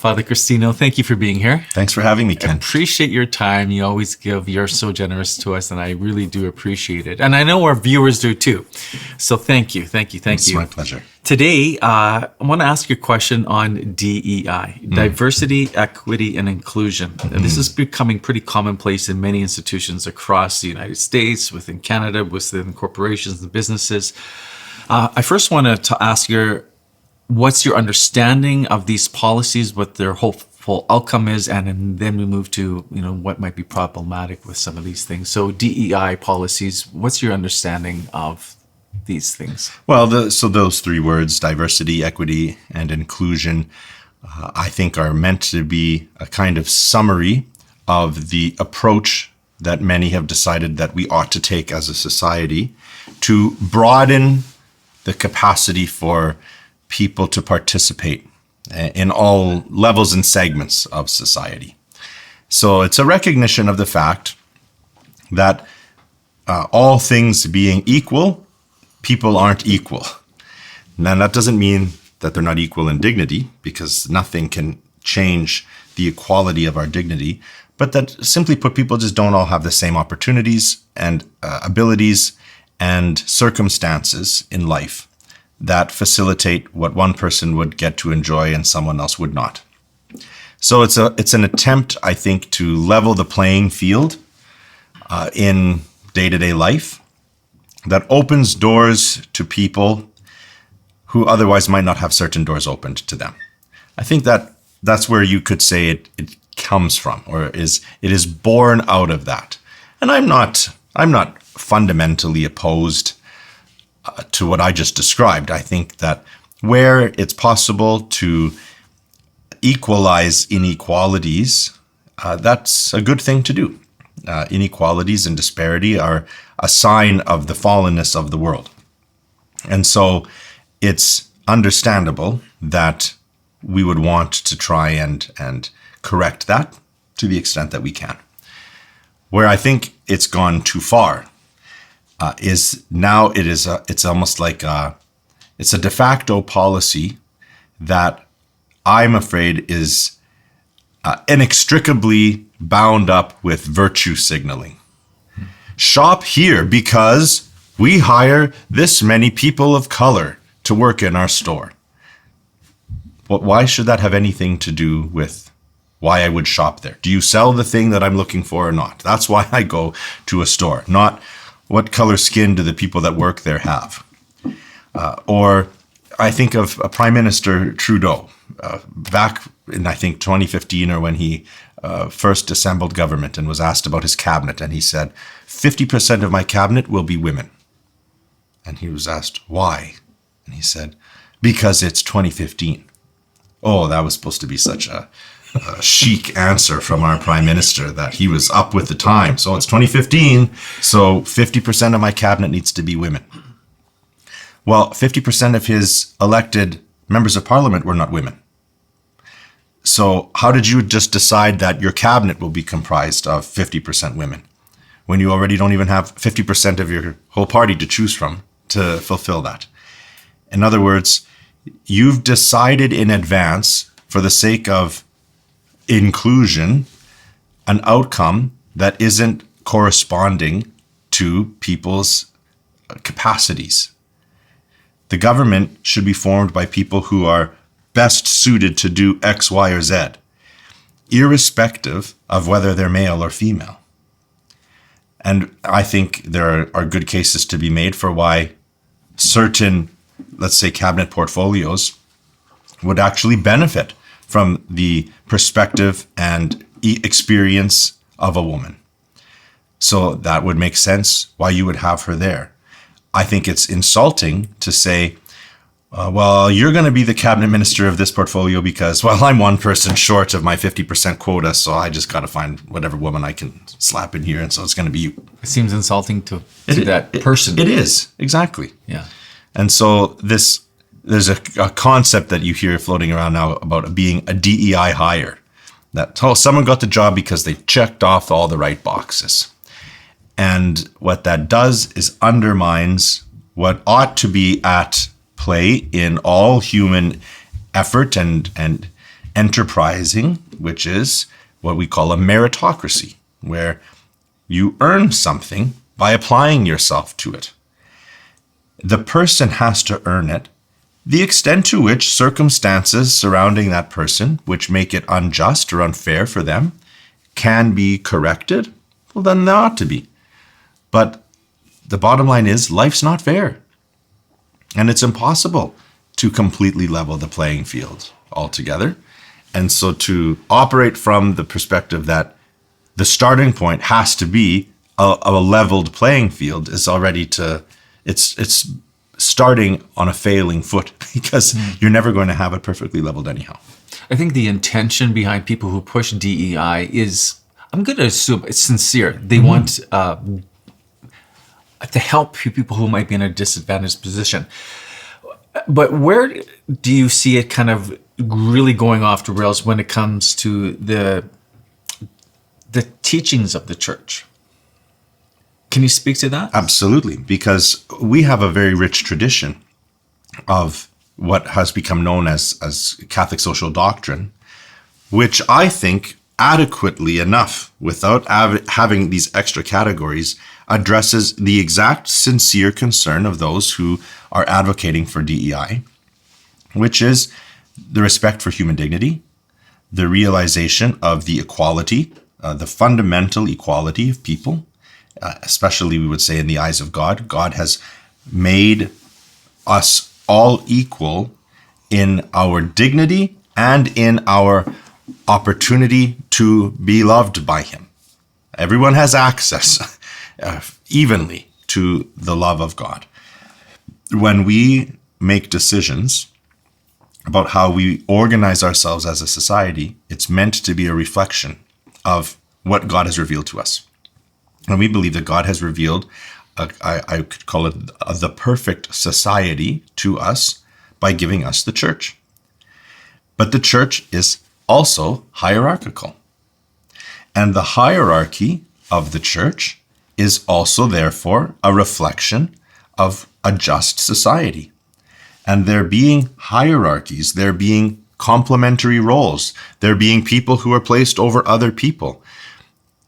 Father Cristino, thank you for being here. Thanks for having me, Ken. Appreciate your time. You always give. You're so generous to us, and I really do appreciate it. And I know our viewers do too. So thank you. It's my pleasure. Today, I want to ask you a question on DEI, diversity, equity, and inclusion. And this is becoming pretty commonplace in many institutions across the United States, within Canada, within corporations and businesses. I first wanted to ask you, what's your understanding of these policies, what their hopeful outcome is, and then we move to what might be problematic with some of these things. So DEI policies, what's your understanding of these things? Well, so those three words, diversity, equity, and inclusion, I think are meant to be a kind of summary of the approach that many have decided that we ought to take as a society to broaden the capacity for people to participate in all levels and segments of society. So it's a recognition of the fact that all things being equal, people aren't equal. Now, that doesn't mean that they're not equal in dignity, because nothing can change the equality of our dignity, but that simply put, people just don't all have the same opportunities and abilities and circumstances in life that facilitate what one person would get to enjoy and someone else would not. So it's an attempt, I think, to level the playing field in day-to-day life that opens doors to people who otherwise might not have certain doors opened to them. I think that's where you could say it comes from, or it is born out of that. And I'm not fundamentally opposed to what I just described. I think that where it's possible to equalize inequalities, that's a good thing to do. Inequalities and disparity are a sign of the fallenness of the world. And so it's understandable that we would want to try and correct that to the extent that we can. Where I think it's gone too far is now it's almost like it's a de facto policy that I'm afraid is inextricably bound up with virtue signaling. Shop here because we hire this many people of color to work in our store. But why should that have anything to do with why I would shop there? Do you sell the thing that I'm looking for or not? That's why I go to a store, not what color skin do the people that work there have. Or I think of Prime Minister Trudeau back in, I think, 2015, or when he first assembled government and was asked about his cabinet. And he said, 50% of my cabinet will be women. And he was asked, why? And he said, because it's 2015. Oh, that was supposed to be such a chic answer from our prime minister that he was up with the time. So it's 2015, so 50% of my cabinet needs to be women. Well, 50% of his elected members of parliament were not women. So how did you just decide that your cabinet will be comprised of 50% women when you already don't even have 50% of your whole party to choose from to fulfill that? In other words, you've decided in advance, for the sake of inclusion, an outcome that isn't corresponding to people's capacities. The government should be formed by people who are best suited to do X, Y, or Z, irrespective of whether they're male or female. And I think there are good cases to be made for why certain, let's say, cabinet portfolios would actually benefit from the perspective and experience of a woman. So that would make sense why you would have her there. I think it's insulting to say, well, you're going to be the cabinet minister of this portfolio because, well, I'm one person short of my 50% quota, so I just got to find whatever woman I can slap in here, and so it's going to be you. It seems insulting to that person. It is, exactly. Yeah. And so there's a concept that you hear floating around now about being a DEI hire. That, someone got the job because they checked off all the right boxes. And what that does is undermines what ought to be at play in all human effort and enterprising, which is what we call a meritocracy, where you earn something by applying yourself to it. The person has to earn it. The extent to which circumstances surrounding that person, which make it unjust or unfair for them, can be corrected, well, then they ought to be. But the bottom line is, life's not fair. And it's impossible to completely level the playing field altogether. And so to operate from the perspective that the starting point has to be a leveled playing field is already it's starting on a failing foot, because you're never going to have it perfectly leveled anyhow. I think the intention behind people who push DEI is, I'm going to assume it's sincere. They want to help people who might be in a disadvantaged position. But where do you see it kind of really going off the rails when it comes to the teachings of the church? Can you speak to that? Absolutely, because we have a very rich tradition of what has become known as Catholic social doctrine, which I think adequately enough, without having these extra categories, addresses the exact sincere concern of those who are advocating for DEI, which is the respect for human dignity, the realization of the equality, the fundamental equality of people, especially we would say in the eyes of God. God has made us all equal in our dignity and in our opportunity to be loved by Him. Everyone has access evenly to the love of God. When we make decisions about how we organize ourselves as a society, it's meant to be a reflection of what God has revealed to us. And we believe that God has revealed, I could call it the perfect society to us by giving us the church. But the church is also hierarchical. And the hierarchy of the church is also, therefore, a reflection of a just society. And there being hierarchies, there being complementary roles, there being people who are placed over other people,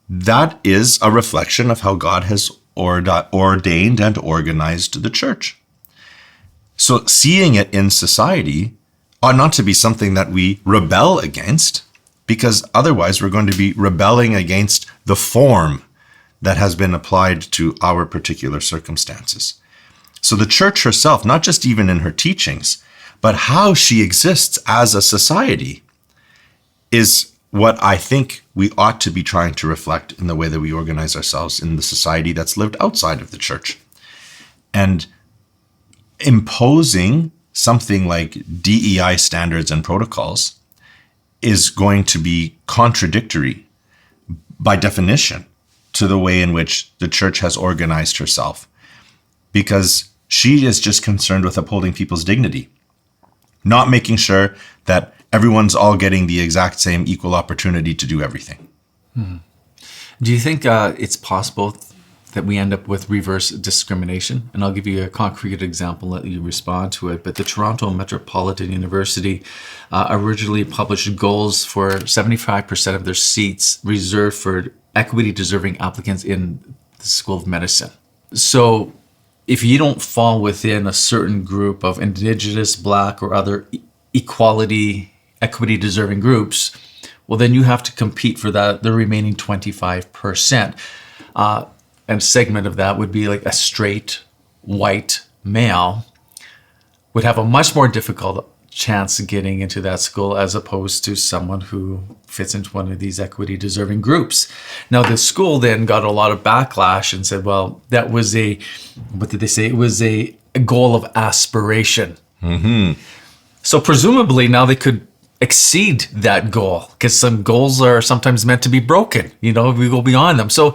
that is a reflection of how God has ordained and organized the church. So seeing it in society ought not to be something that we rebel against, because otherwise we're going to be rebelling against the form that has been applied to our particular circumstances. So the church herself, not just even in her teachings, but how she exists as a society, is what I think we ought to be trying to reflect in the way that we organize ourselves in the society that's lived outside of the church. And imposing something like DEI standards and protocols is going to be contradictory by definition to the way in which the church has organized herself, because she is just concerned with upholding people's dignity, not making sure that everyone's all getting the exact same equal opportunity to do everything. Do you think it's possible that we end up with reverse discrimination? And I'll give you a concrete example, let you respond to it. But the Toronto Metropolitan University originally published goals for 75% of their seats reserved for equity-deserving applicants in the School of Medicine. So if you don't fall within a certain group of Indigenous, Black, or other equity-deserving groups, well, then you have to compete for the remaining 25%. And a segment of that would be like a straight, white male would have a much more difficult chance of getting into that school as opposed to someone who fits into one of these equity-deserving groups. Now, the school then got a lot of backlash and said, well, that was what did they say? It was a goal of aspiration. Mm-hmm. So presumably now they could exceed that goal, because some goals are sometimes meant to be broken. We go beyond them. So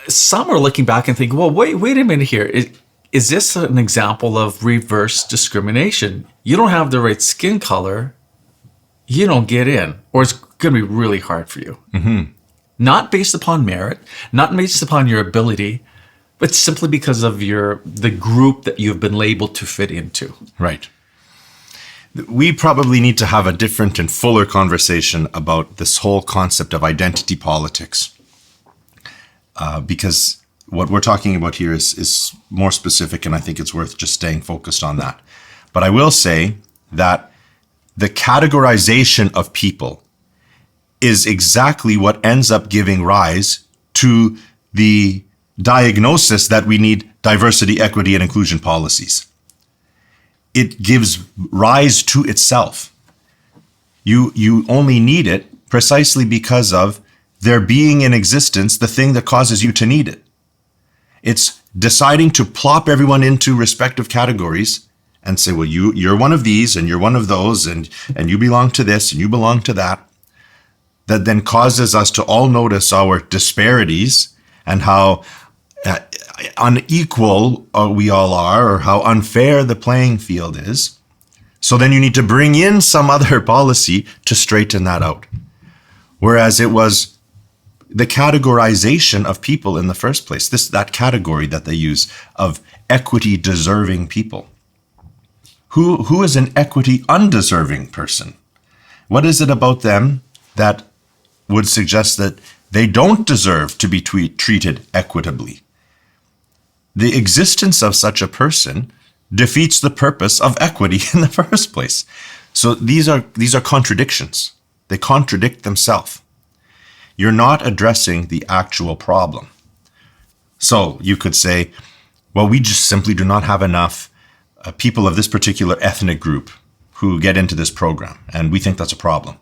some are looking back and thinking, well, wait a minute here. Is this an example of reverse discrimination? You don't have the right skin color, you don't get in, or it's going to be really hard for you. Mm-hmm. Not based upon merit, not based upon your ability, but simply because of the group that you've been labeled to fit into. Right. we probably need to have a different and fuller conversation about this whole concept of identity politics. Because what we're talking about here is more specific, and I think it's worth just staying focused on that. But I will say that the categorization of people is exactly what ends up giving rise to the diagnosis that we need diversity, equity, and inclusion policies. It gives rise to itself. You only need it precisely because of there being in existence the thing that causes you to need it. It's deciding to plop everyone into respective categories and say, well, you're one of these and you're one of those and you belong to this and you belong to that. That then causes us to all notice our disparities and how unequal we all are, or how unfair the playing field is. So then you need to bring in some other policy to straighten that out. Whereas it was the categorization of people in the first place, that category that they use of equity deserving people. Who is an equity undeserving person? What is it about them that would suggest that they don't deserve to be treated equitably? The existence of such a person defeats the purpose of equity in the first place. So these are contradictions. They contradict themselves. You're not addressing the actual problem. So you could say, well, we just simply do not have enough people of this particular ethnic group who get into this program, and we think that's a problem.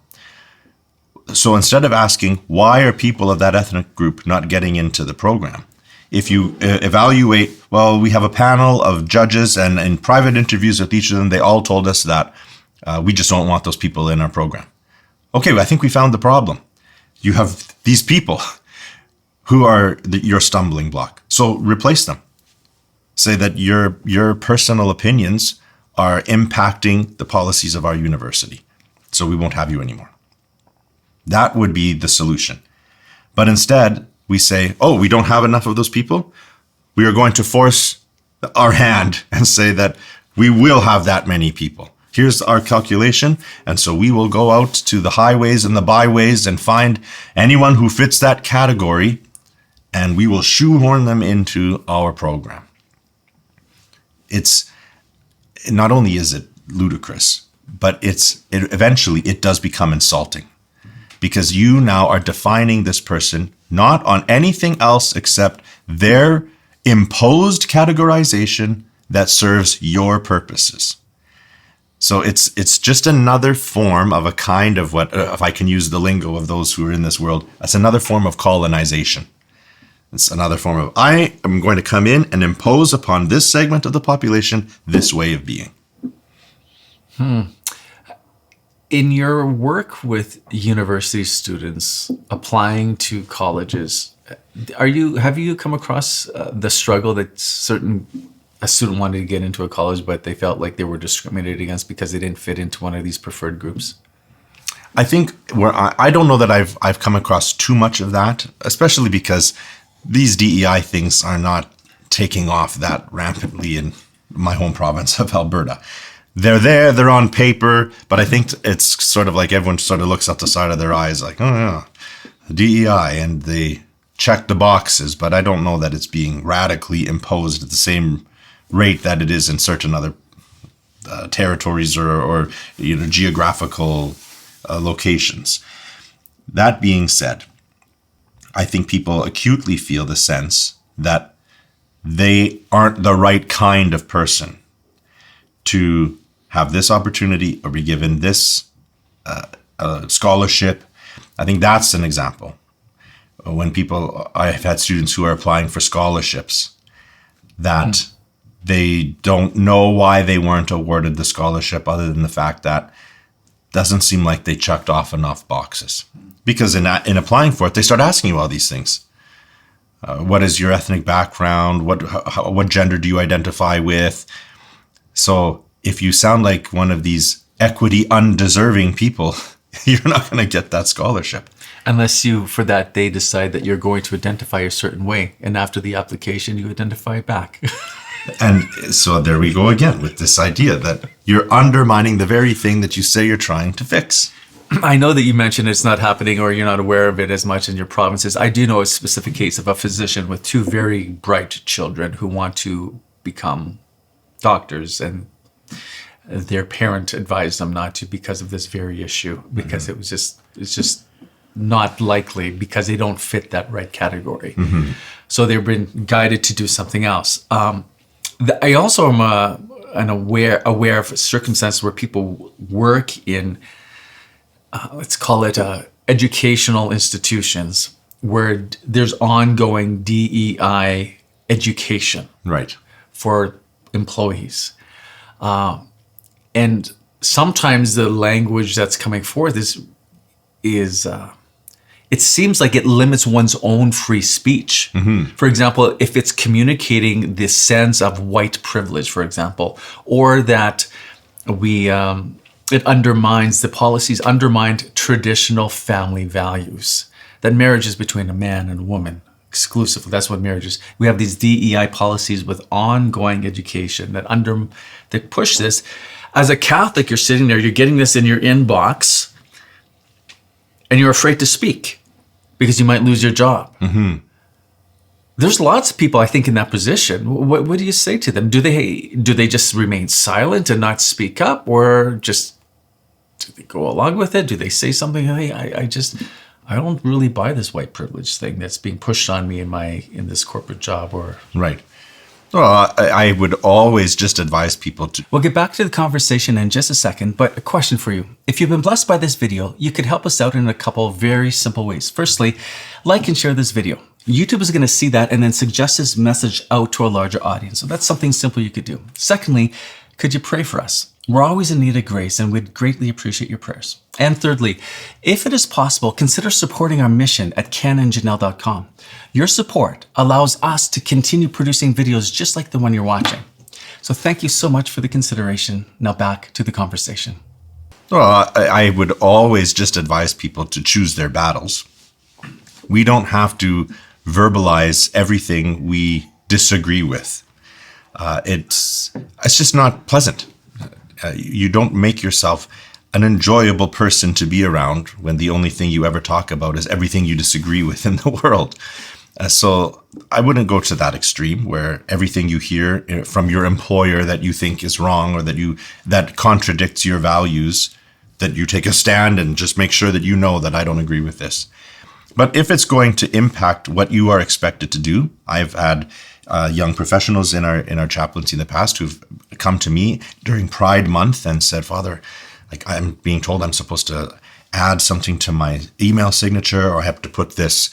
So instead of asking, why are people of that ethnic group not getting into the program? If you evaluate, well, we have a panel of judges, and in private interviews with each of them, they all told us that we just don't want those people in our program. Okay, well, I think we found the problem. You have these people who are your stumbling block. So replace them. Say that your personal opinions are impacting the policies of our university, so we won't have you anymore. That would be the solution. But instead, we say, oh, we don't have enough of those people. We are going to force our hand and say that we will have that many people. Here's our calculation. And so we will go out to the highways and the byways and find anyone who fits that category, and we will shoehorn them into our program. It's not only is it ludicrous, but eventually it does become insulting, because you now are defining this person not on anything else except their imposed categorization that serves your purposes. So it's just another form of a kind of what, if I can use the lingo of those who are in this world, that's another form of colonization. It's another form of, I am going to come in and impose upon this segment of the population this way of being. In your work with university students applying to colleges, have you come across the struggle that a student wanted to get into a college, but they felt like they were discriminated against because they didn't fit into one of these preferred groups? I think I don't know that I've come across too much of that, especially because these DEI things are not taking off that rampantly in my home province of Alberta. They're there, they're on paper, but I think it's sort of like everyone sort of looks out the side of their eyes like, oh yeah, DEI, and they check the boxes, but I don't know that it's being radically imposed at the same rate that it is in certain other territories or geographical locations. That being said, I think people acutely feel the sense that they aren't the right kind of person to have this opportunity or be given this scholarship. I think that's an example. I've had students who are applying for scholarships that they don't know why they weren't awarded the scholarship, other than the fact that doesn't seem like they checked off enough boxes. Because in applying for it, they start asking you all these things. What is your ethnic background? What gender do you identify with? So if you sound like one of these equity undeserving people, you're not going to get that scholarship. Unless you, for that day, decide that you're going to identify a certain way. And after the application, you identify back. And so there we go again with this idea that you're undermining the very thing that you say you're trying to fix. I know that you mentioned it's not happening or you're not aware of it as much in your provinces. I do know a specific case of a physician with two very bright children who want to become doctors, and their parent advised them not to because of this very issue, because it's just not likely, because they don't fit that right category. So they've been guided to do something else. I also am aware of circumstances where people work in, let's call it educational institutions, where there's ongoing DEI education Right. for employees. And sometimes the language that's coming forth is it seems like it limits one's own free speech. For example, if it's communicating this sense of white privilege, for example, or that it undermines, the policies undermined traditional family values, that marriage is between a man and a woman exclusively. That's what marriage is. We have these DEI policies with ongoing education that push this. As a Catholic, you're sitting there, you're getting this in your inbox, and you're afraid to speak because you might lose your job. There's lots of people, I think, in that position. What do you say to them? Do they just remain silent and not speak up, or just do they go along with it? Do they say something? Hey, I don't really buy this white privilege thing that's being pushed on me in this corporate job. Or Right. Well, I would always just advise people to. We'll get back to the conversation in just a second, but a question for you. If you've been blessed by this video, you could help us out in a couple of very simple ways. Firstly, like and share this video. YouTube is going to see that and then suggest this message out to a larger audience. So that's something simple you could do. Secondly, could you pray for us? We're always in need of grace, and we'd greatly appreciate your prayers. And thirdly, if it is possible, consider supporting our mission at kenandjanelle.com. Your support allows us to continue producing videos just like the one you're watching. So thank you so much for the consideration. Now back to the conversation. Well, I would always just advise people to choose their battles. We don't have to verbalize everything we disagree with. It's just not pleasant. You don't make yourself an enjoyable person to be around when the only thing you ever talk about is everything you disagree with in the world. So I wouldn't go to that extreme where everything you hear from your employer that you think is wrong or that contradicts your values, that you take a stand and just make sure that you know that I don't agree with this. But if it's going to impact what you are expected to do, I've had young professionals in our chaplaincy in the past who've come to me during Pride Month and said, Father, like I'm being told I'm supposed to add something to my email signature, or I have to put this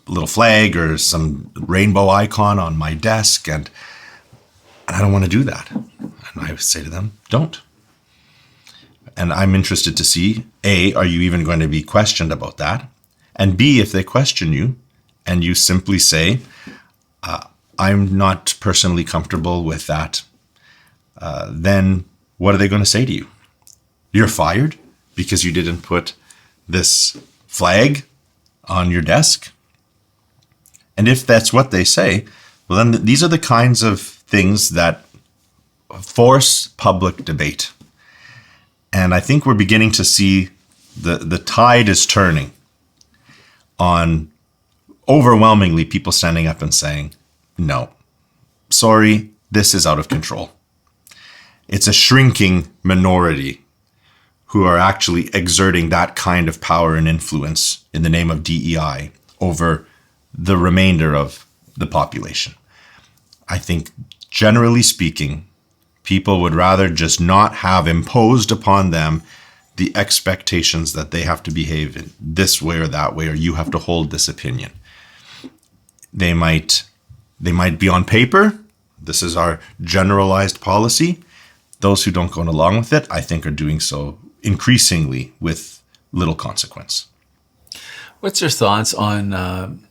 little flag or some rainbow icon on my desk, and I don't want to do that. And I would say to them, don't. And I'm interested to see, A, are you even going to be questioned about that? And B, if they question you and you simply say, I'm not personally comfortable with that, then what are they going to say to you? You're fired because you didn't put this flag on your desk? And if that's what they say, well, then these are the kinds of things that force public debate. And I think we're beginning to see the tide is turning on overwhelmingly people standing up and saying, no, sorry, this is out of control. It's a shrinking minority who are actually exerting that kind of power and influence in the name of DEI over the remainder of the population. I think, generally speaking, people would rather just not have imposed upon them the expectations that they have to behave in this way or that way, or you have to hold this opinion. They might be on paper. This is our generalized policy. Those who don't go along with it, I think, are doing so increasingly with little consequence. What's your thoughts on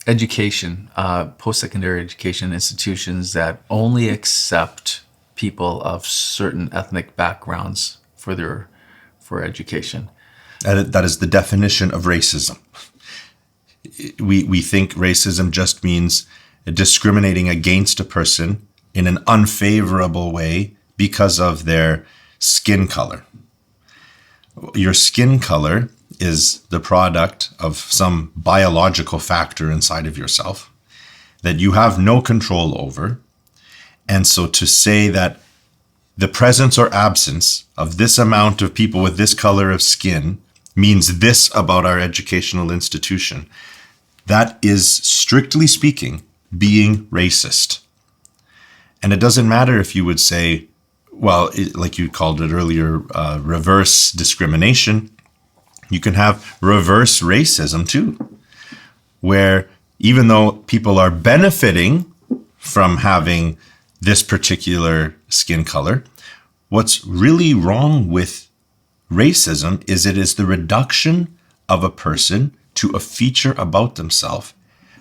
education, post-secondary education institutions that only accept people of certain ethnic backgrounds for education? That is the definition of racism. We think racism just means discriminating against a person in an unfavorable way because of their skin color. Your skin color is the product of some biological factor inside of yourself that you have no control over. And so to say that the presence or absence of this amount of people with this color of skin means this about our educational institution, that is, strictly speaking, being racist. And it doesn't matter if you would say, well, like you called it earlier, reverse discrimination. You can have reverse racism too, where even though people are benefiting from having this particular skin color, what's really wrong with racism is it is the reduction of a person to a feature about themselves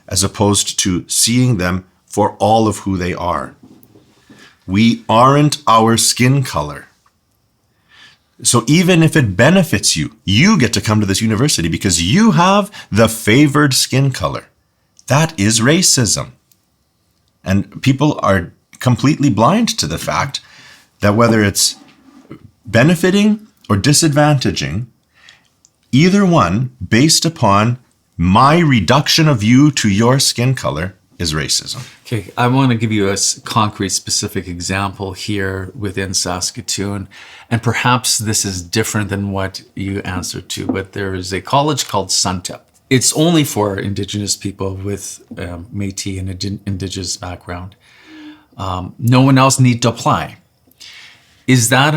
as opposed to seeing them for all of who they are. We aren't our skin color. So even if it benefits you, you get to come to this university because you have the favored skin color. That is racism. And people are completely blind to the fact that whether it's benefiting or disadvantaging, either one, based upon my reduction of you to your skin color, is racism. Okay, I want to give you a concrete, specific example here within Saskatoon, and perhaps this is different than what you answered to, but there is a college called Suntip. It's only for Indigenous people with Métis and Indigenous background. No one else need to apply. Is that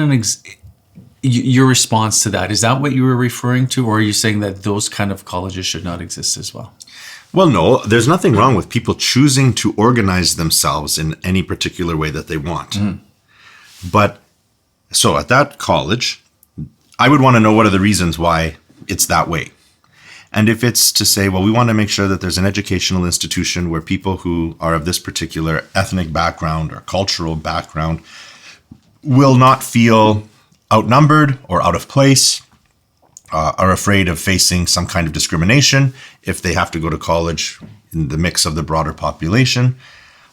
your response to that? Is that what you were referring to, or are you saying that those kind of colleges should not exist as well? Well, no, there's nothing wrong with people choosing to organize themselves in any particular way that they want. But so at that college, I would want to know what are the reasons why it's that way. And if it's to say, well, we want to make sure that there's an educational institution where people who are of this particular ethnic background or cultural background will not feel outnumbered or out of place, are afraid of facing some kind of discrimination if they have to go to college in the mix of the broader population.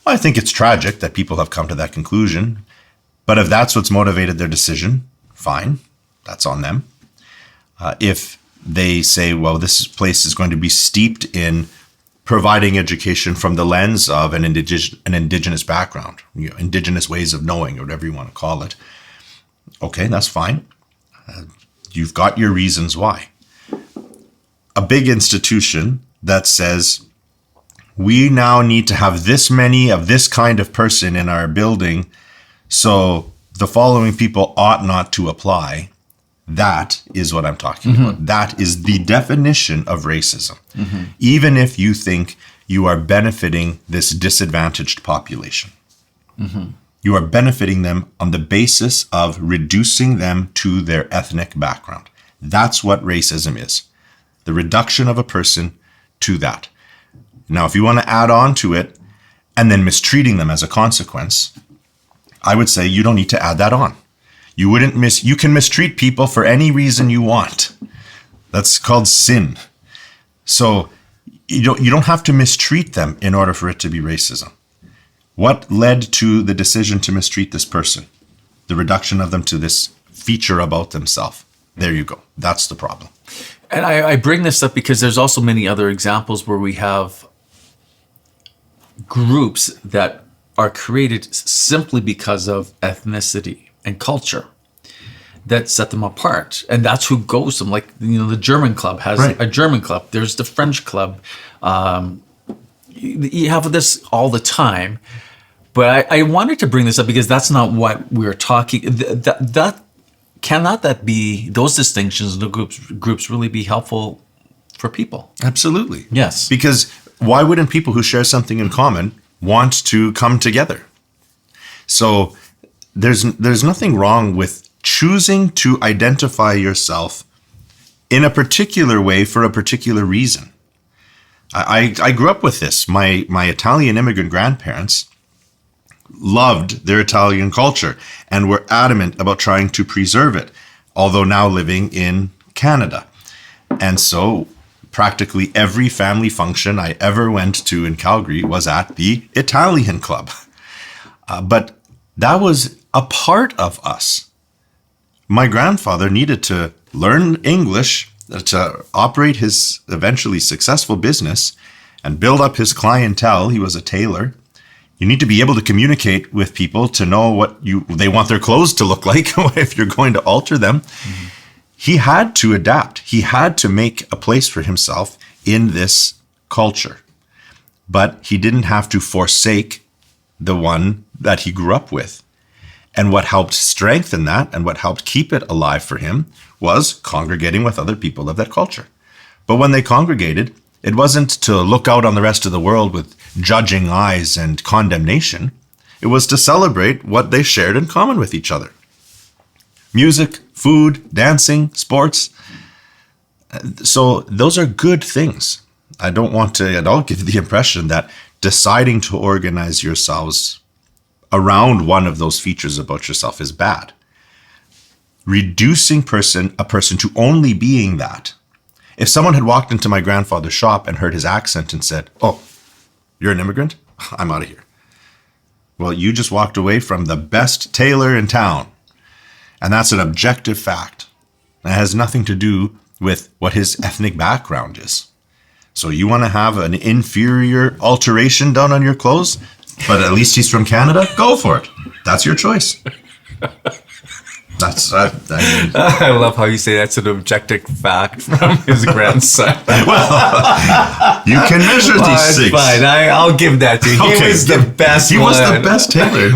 Well, I think it's tragic that people have come to that conclusion. But if that's what's motivated their decision, fine, that's on them. If they say, well, this place is going to be steeped in providing education from the lens of an indigenous background, indigenous ways of knowing, or whatever you want to call it, okay, that's fine. You've got your reasons why. A big institution that says, we now need to have this many of this kind of person in our building, so the following people ought not to apply. That is what I'm talking about. That is the definition of racism. Even if you think you are benefiting this disadvantaged population. You are benefiting them on the basis of reducing them to their ethnic background. That's what racism is. The reduction of a person to that. Now, if you want to add on to it and then mistreating them as a consequence, I would say you don't need to add that on. You can mistreat people for any reason you want. That's called sin. So you don't have to mistreat them in order for it to be racism. What led to the decision to mistreat this person? The reduction of them to this feature about themselves. There you go. That's the problem. And I bring this up because there's also many other examples where we have groups that are created simply because of ethnicity and culture that set them apart. And that's who goes them. Like, the German club has a German club. There's the French club. You have this all the time. But I wanted to bring this up because that's not what we're talking. Cannot that be, those distinctions, the groups really be helpful for people? Absolutely. Yes. Because why wouldn't people who share something in common want to come together? So there's nothing wrong with choosing to identify yourself in a particular way for a particular reason. I grew up with this. My Italian immigrant grandparents loved their Italian culture and were adamant about trying to preserve it, although now living in Canada. And so practically every family function I ever went to in Calgary was at the Italian club. But that was a part of us. My grandfather needed to learn English to operate his eventually successful business and build up his clientele. He was a tailor. You need to be able to communicate with people to know what they want their clothes to look like if you're going to alter them. Mm-hmm. He had to adapt. He had to make a place for himself in this culture. But he didn't have to forsake the one that he grew up with. And what helped strengthen that and what helped keep it alive for him was congregating with other people of that culture. But when they congregated, it wasn't to look out on the rest of the world with judging eyes and condemnation. It was to celebrate what they shared in common with each other. Music, food, dancing, sports. So those are good things. I don't want to at all give the impression that deciding to organize yourselves around one of those features about yourself is bad. Reducing a person to only being that. If someone had walked into my grandfather's shop and heard his accent and said, "Oh, you're an immigrant? I'm out of here." Well, you just walked away from the best tailor in town. And that's an objective fact. It has nothing to do with what his ethnic background is. So you want to have an inferior alteration done on your clothes, but at least he's from Canada? Go for it. That's your choice. I love how you say that's an objective fact from his grandson. Well, you can measure these things. Fine, I'll give that to you. He was the best. He was the best tailor.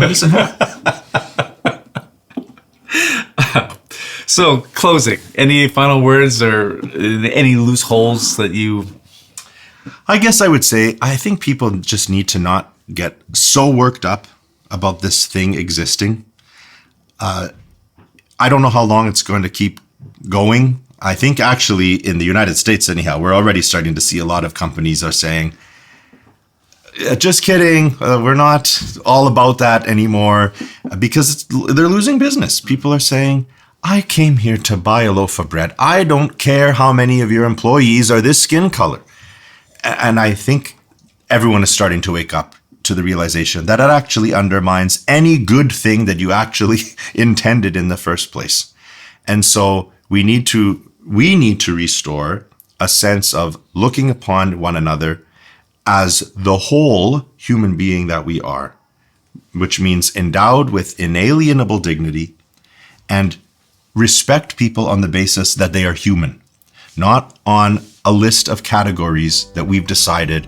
So, closing. Any final words or any loose holes that you... I guess I would say, I think people just need to not get so worked up about this thing existing. I don't know how long it's going to keep going. I think actually in the United States anyhow, we're already starting to see a lot of companies are saying, just kidding, we're not all about that anymore, because they're losing business. People are saying, I came here to buy a loaf of bread. I don't care how many of your employees are this skin color. And I think everyone is starting to wake up to the realization that it actually undermines any good thing that you actually intended in the first place. And so we need to restore a sense of looking upon one another as the whole human being that we are, which means endowed with inalienable dignity, and respect people on the basis that they are human, not on a list of categories that we've decided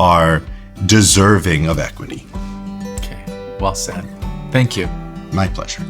are deserving of equity. Okay, well said. Thank you. My pleasure.